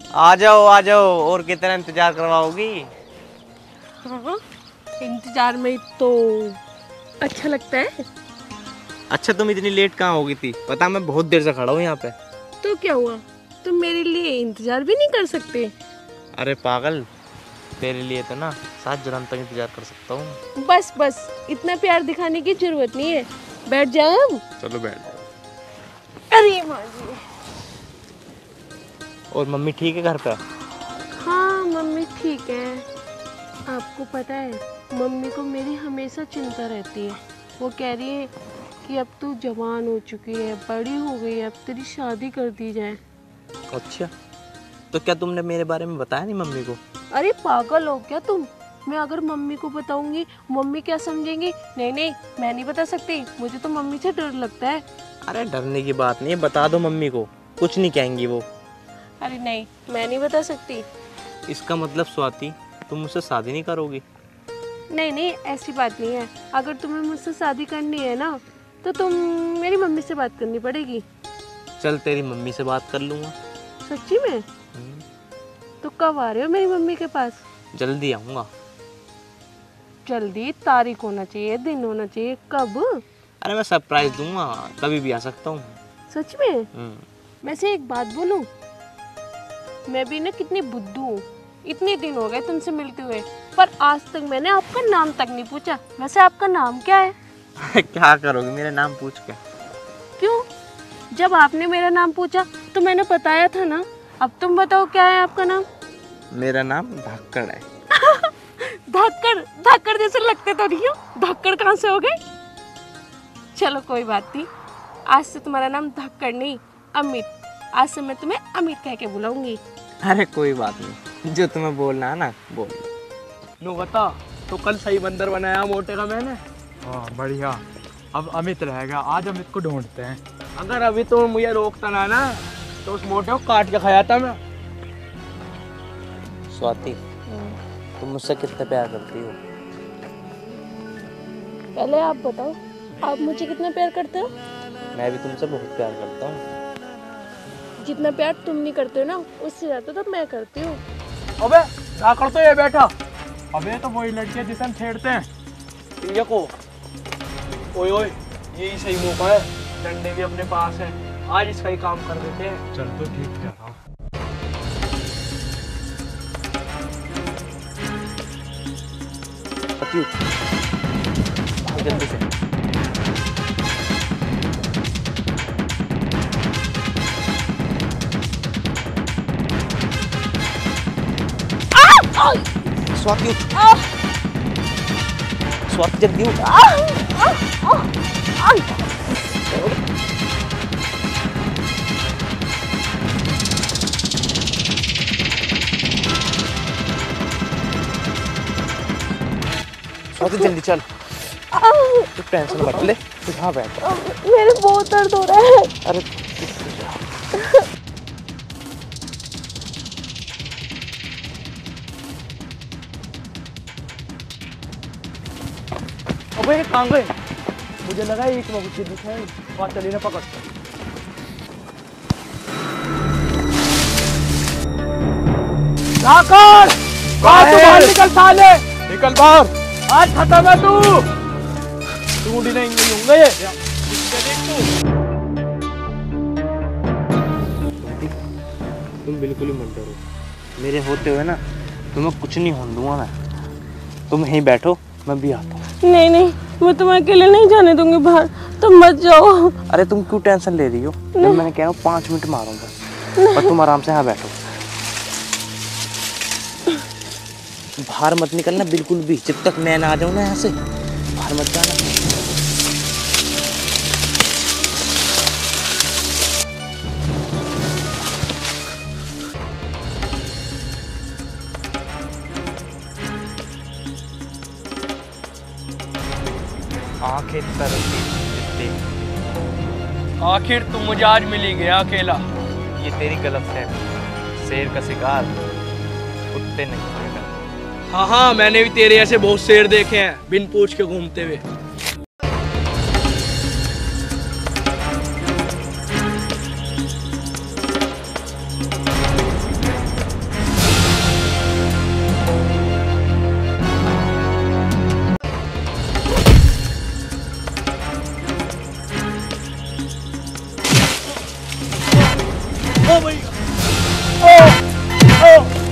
आ जाओ, और कितना इंतजार करवाओगी? हाँ, इंतजार में तो अच्छा लगता है। अच्छा, तुम इतनी लेट कहाँ हो गई थी? पता मैं बहुत देर से खड़ा हूँ यहाँ पे। तो क्या हुआ, तुम मेरे लिए इंतजार भी नहीं कर सकते? अरे पागल, तेरे लिए तो ना 7 जन्म तक इंतजार कर सकता हूँ। बस बस, इतना प्यार दिखाने की जरूरत नहीं है। बैठ जाओ अब। चलो बैठ जाओ। अरे माँ जी। और मम्मी ठीक है घर पे? हाँ, मम्मी ठीक है। आपको पता है, मम्मी को मेरी हमेशा चिंता रहती है। वो कह रही है कि अब तू जवान हो चुकी है, बड़ी हो गई है, अब तेरी शादी कर दी जाए। अच्छा, तो क्या तुमने मेरे बारे में बताया नहीं मम्मी को? अरे पागल हो क्या तुम? मैं अगर मम्मी को बताऊंगी, मम्मी क्या समझेंगी? नहीं नहीं, मैं नहीं बता सकती, मुझे तो मम्मी से डर लगता है। अरे डरने की बात नहीं है, बता दो मम्मी को, कुछ नहीं कहेंगी वो। अरे नहीं, मैं नहीं बता सकती। इसका मतलब स्वाति, तुम मुझसे शादी नहीं करोगी? नहीं नहीं, ऐसी बात नहीं है। अगर तुम्हें मुझसे शादी करनी है ना, तो तुम मेरी मम्मी से बात करनी पड़ेगी। चल तेरी मम्मी से बात कर लूँगा। सच्ची में? तो कब आ रहे हो मेरी मम्मी के पास? जल्दी आऊँगा। जल्दी? तारीख होना चाहिए, दिन होना चाहिए, कब? अरे मैं सरप्राइज दूंगा, कभी भी आ सकता हूँ। सच में? वैसे एक बात बोलूं, मैं भी ना कितनी बुद्धू हूँ। इतने दिन हो गए तुमसे मिलते हुए, पर आज तक मैंने आपका नाम तक नहीं पूछा। वैसे आपका नाम क्या है? क्या करोगे मेरा नाम पूछ के? क्यों? जब आपने मेरा नाम पूछा तो मैंने बताया था ना। अब तुम बताओ क्या है आपका नाम? मेरा नाम धाकड़ है। धाकड़? धाकड़ जैसे लगते तो नहीं हो। धाकड़ कहाँ से हो गए? चलो कोई बात नहीं, आज से तुम्हारा नाम धाकड़ नहीं अमित। आज से मैं तुम्हें अमित कह के बुलाऊंगी। अरे कोई बात नहीं, जो तुम्हें बोलना है ना बोल। नो बता, तो कल सही बंदर बनाया मोटे का मैंने। हाँ बढ़िया, अब अमित रहेगा। आज अमित को ढूंढते हैं। अगर अभी तो मुझे रोकता ना तो उस मोटे को काट के खाया था मैं। स्वाति, तुम मुझसे कितना प्यार करती हो? पहले आप बताओ, आप मुझे कितना प्यार करते हो? मैं भी तुमसे बहुत प्यार करता हूँ। जितना प्यार तुम नहीं करते हो ना, उससे ज्यादा तो मैं करती हूँ। अबे धाकड़ तो ये बैठा। अबे तो वही लड़की है जिसे हम छेड़ते हैं। ये को ओए ओए, यही सही मौका है। डंडे भी अपने पास है, आज इसका ही काम कर देते हैं। चल तो ठीक कह रहा। जल्दी से। स्वाति उठ। स्वाति जल्दी उठ। स्वाति जल्दी चल। तू टेंशन मत ले, तू यहाँ बैठ। मेरे बहुत दर्द हो रहा है। अरे अबे ये कहाँ गए? मुझे लगा एक मगुची दिखे। वहाँ चली ना पकड़। धाकड़, बाहर निकल साले। निकल बाहर। आज खत्म है तू। ढूंढ ही नहीं होंगे ये। तुम बिल्कुल ही मत डरो, मेरे होते हुए ना तुम्हें कुछ नहीं होने दूंगा मैं। तुम यहीं बैठो, मैं भी आता हूँ। नहीं नहीं, मैं तुम्हें अकेले नहीं जाने दूंगी बाहर, तुम मत जाओ। अरे तुम क्यों टेंशन ले रही हो? मैंने कह रहा हूँ 5 मिनट मारूं बस, और तुम आराम से यहाँ बैठो। बाहर मत निकलना बिल्कुल भी, जब तक मैं ना आ जाऊँ ना यहाँ से, बाहर मत जाना। आखिर तरफ आखिर तुम मुझे आज मिली गया अकेला। ये तेरी गलत है। शेर का शिकार कुत्ते नहीं खाएगा। हाँ हाँ, मैंने भी तेरे ऐसे बहुत शेर देखे हैं बिन पूछ के घूमते हुए।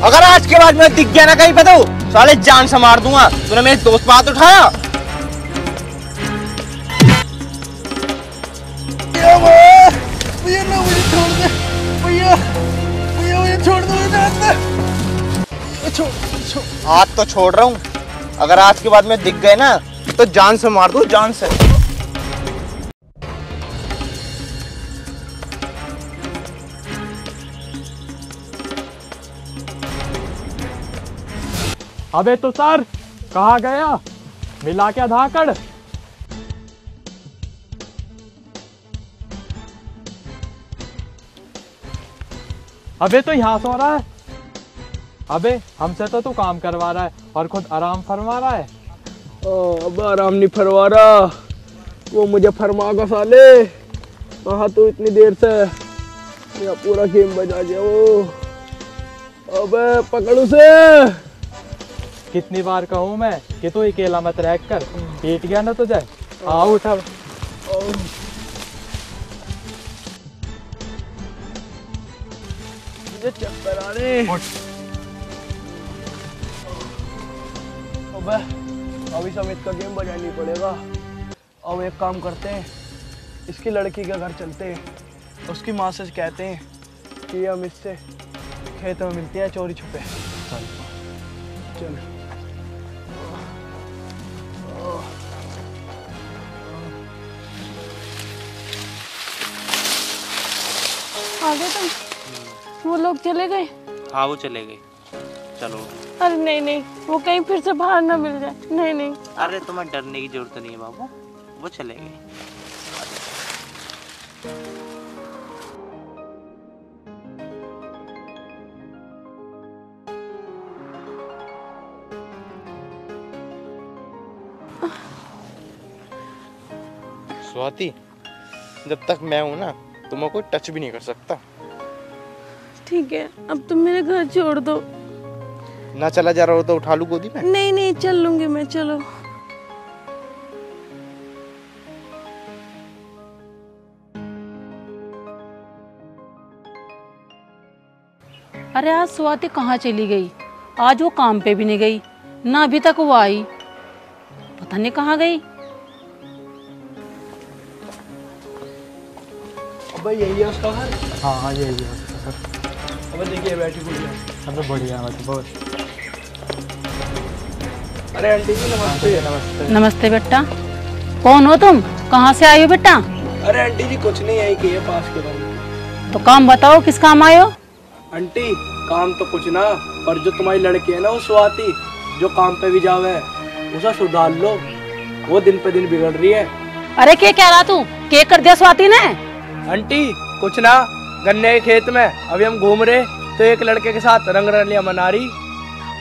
अगर आज के बाद मैं दिख गया ना कहीं पे तो साले जान से मार दूंगा। तूने मेरे दोस्त पे हाथ उठाया। भैया ना मुझे छोड़ दे, भैया भैया मुझे छोड़ दो। आज तो छोड़ रहा हूँ, अगर आज के बाद मैं दिख गए ना तो जान से मार दूं, जान से। अबे तो सर कहाँ गया? मिला क्या धाकड़? अबे तो यहाँ सो रहा है। अबे हमसे तो तू काम करवा रहा है और खुद आराम फरमा रहा है। अब आराम नहीं फरवा रहा, वो मुझे फरमागा साले। कहा तू इतनी देर से, मेरा पूरा गेम बजा गया वो। अबे पकड़ उसे। कितनी बार कहूँ मैं कि तू अकेला मत रह कर, पीट गया ना तुझे। आओ उठा। मुझे चक्कर आ रहे। अबे अभी समित का गेम बजाना नहीं पड़ेगा। अब एक काम करते हैं, इसकी लड़की के घर चलते हैं, उसकी माँ से कहते हैं कि हम इससे खेत में मिलते हैं चोरी छुपे। चल आ गए तुम? वो लोग चले गए? हाँ वो चले गए। चलो। अरे नहीं नहीं, वो कहीं फिर से बाहर ना मिल जाए। नहीं नहीं। अरे तुम्हें डरने की जरूरत नहीं है बाबू, वो चले गए। स्वाति, जब तक मैं हूं ना तुम्हें कोई टच भी नहीं कर सकता। ठीक है, अब तुम मेरे घर छोड़ दो। ना चला जा रहा हो तो उठा लूं गोदी में? नहीं नहीं, चल लूंगी मैं, चलो। अरे आज स्वाति कहाँ चली गई? आज वो काम पे भी नहीं गई, ना अभी तक वो आई, पता नहीं कहाँ गई। अबे यही है उसका घर? हाँ हाँ यही है सर। अबे देखिए बैठी बढ़िया। अरे बढ़िया है बहुत। अरे आंटी जी नमस्ते। नमस्ते। नमस्ते बेटा, कौन हो तुम? कहाँ से आए हो बेटा? अरे आंटी जी कुछ नहीं, यही की है पास के बंद। तो काम बताओ, किस काम आए हो? आंटी काम तो कुछ ना, पर जो तुम्हारी लड़की है ना वो स्वाति, जो काम पे भी जावे, उसे सुधार लो, वो दिन पे दिन बिगड़ रही है। अरे क्या कह रहा तू? क्या कर दिया स्वाति ने? आंटी कुछ ना, गन्ने के खेत में अभी हम घूम रहे तो एक लड़के के साथ रंग रलियां मना रही।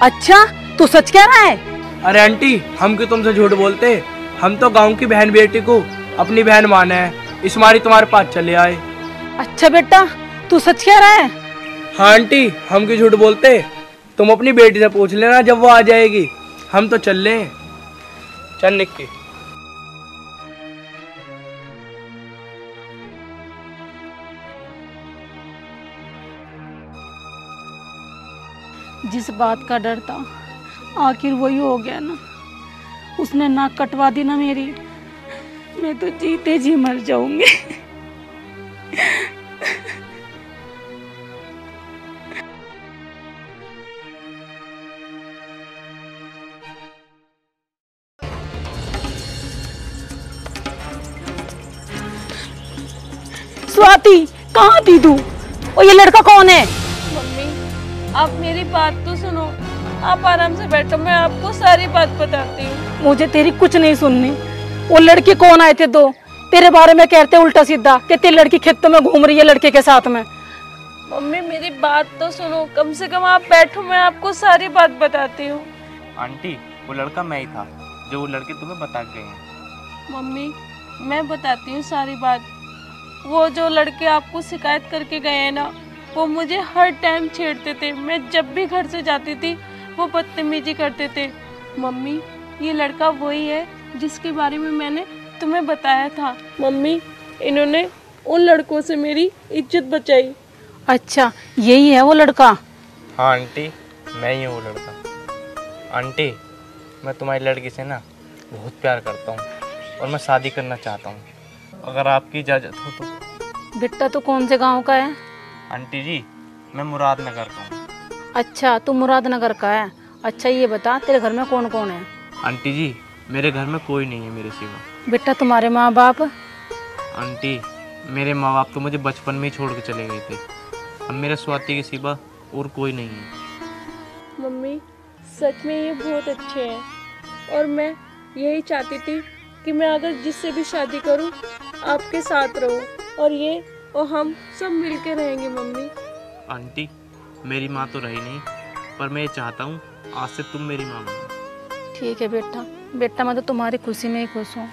अच्छा, तू सच कह रहा है? अरे आंटी हम क्यों तुमसे झूठ बोलते, हम तो गांव की बहन बेटी को अपनी बहन माने हैं, इस मारी तुम्हारे पास चले आए। अच्छा बेटा, तू सच कह रहा है? हाँ आंटी हम क्यों झूठ बोलते, तुम अपनी बेटी से पूछ लेना जब वो आ जाएगी, हम तो चल रहे हैं। चल निक्की। जिस बात का डर था आखिर वही हो गया ना। उसने नाक कटवा दी ना मेरी, मैं तो जीते जी मर जाऊंगी। स्वाति कहाँ थी तू? और ये लड़का कौन है? मम्मी आप मेरी बात तो सुनो, आप आराम से बैठो, मैं आपको सारी बात बताती हूँ। मुझे तेरी कुछ नहीं सुननी। वो लड़के कौन आए थे दो, तेरे बारे में कहते उल्टा सीधा कि तेरी लड़की खेतों में घूम रही है लड़के के साथ में। मम्मी मेरी बात तो सुनो, कम से कम आप बैठो, मैं आपको सारी बात बताती हूँ। आंटी वो लड़का मैं ही था जो वो लड़के तुम्हें बता गए हैं। मम्मी मैं बताती हूँ सारी बात। वो जो लड़के आपको शिकायत करके गए हैं ना, वो मुझे हर टाइम छेड़ते थे। मैं जब भी घर से जाती थी वो बदतमीजी करते थे। मम्मी ये लड़का वही है जिसके बारे में मैंने तुम्हें बताया था। मम्मी इन्होंने उन लड़कों से मेरी इज्जत बचाई। अच्छा यही है वो लड़का? हाँ आंटी मैं ही हूँ वो लड़का। आंटी मैं तुम्हारी लड़की से ना बहुत प्यार करता हूँ और मैं शादी करना चाहता हूँ, अगर आपकी इजाज़त हो तो। बेटा तो कौन से गांव का है? आंटी जी मैं मुरादनगर का हूँ। अच्छा तू मुरादनगर का है। अच्छा ये बता तेरे घर में कौन कौन है? आंटी जी मेरे घर में कोई नहीं है मेरे सिवा। बेटा तुम्हारे माँ बाप? आंटी मेरे माँ बाप तो मुझे बचपन में ही छोड़ के चले गए थे, अब मेरे स्वाति के सिवा और कोई नहीं है। मम्मी सच में ये बहुत अच्छे हैं और मैं यही चाहती थी कि मैं अगर जिससे भी शादी करूं आपके साथ रहूं और ये और हम सब मिलके रहेंगे। मम्मी आंटी मेरी माँ तो रही नहीं, पर मैं ये चाहता हूँ आज से तुम मेरी माँ बनो। ठीक है बेटा, बेटा मैं तो तुम्हारी खुशी में ही खुश हूँ।